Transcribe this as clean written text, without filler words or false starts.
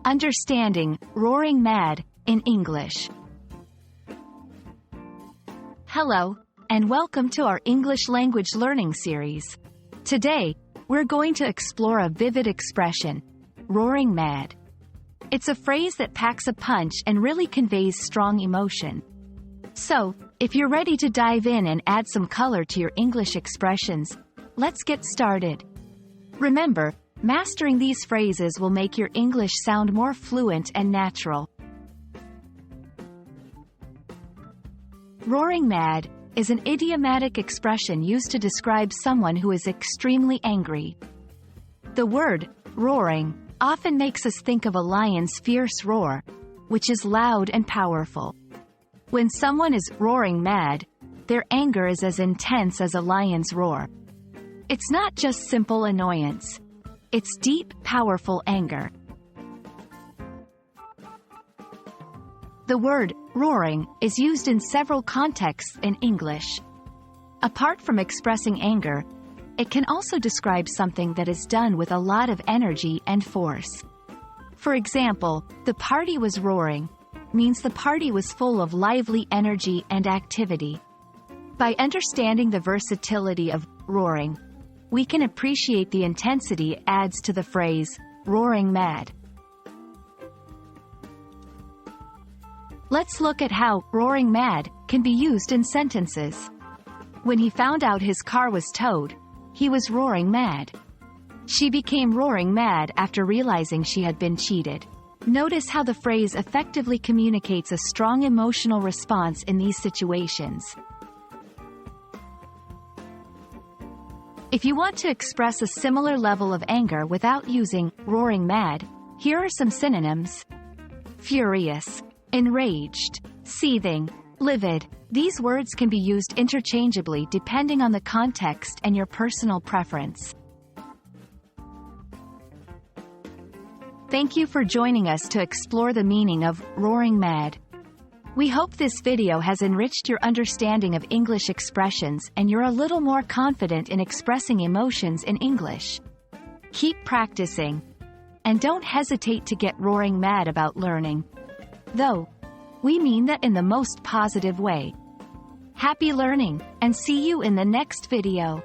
Understanding roaring mad in English. Hello, and welcome to our English language learning series. Today, we're going to explore a vivid expression, roaring mad. It's a phrase that packs a punch and really conveys strong emotion. So, if you're ready to dive in and add some color to your English expressions, let's get started. Remember, mastering these phrases will make your English sound more fluent and natural. Roaring mad is an idiomatic expression used to describe someone who is extremely angry. The word roaring often makes us think of a lion's fierce roar, which is loud and powerful. When someone is roaring mad, their anger is as intense as a lion's roar. It's not just simple annoyance. It's deep, powerful anger. The word roaring is used in several contexts in English. Apart from expressing anger, it can also describe something that is done with a lot of energy and force. For example, the party was roaring means the party was full of lively energy and activity. By understanding the versatility of roaring, we can appreciate the intensity it adds to the phrase, roaring mad. Let's look at how roaring mad can be used in sentences. When he found out his car was towed, he was roaring mad. She became roaring mad after realizing she had been cheated. Notice how the phrase effectively communicates a strong emotional response in these situations. If you want to express a similar level of anger without using roaring mad, here are some synonyms. Furious, enraged, seething, livid. These words can be used interchangeably depending on the context and your personal preference. Thank you for joining us to explore the meaning of roaring mad. We hope this video has enriched your understanding of English expressions and you're a little more confident in expressing emotions in English. Keep practicing. And don't hesitate to get roaring mad about learning. Though, we mean that in the most positive way. Happy learning, and see you in the next video.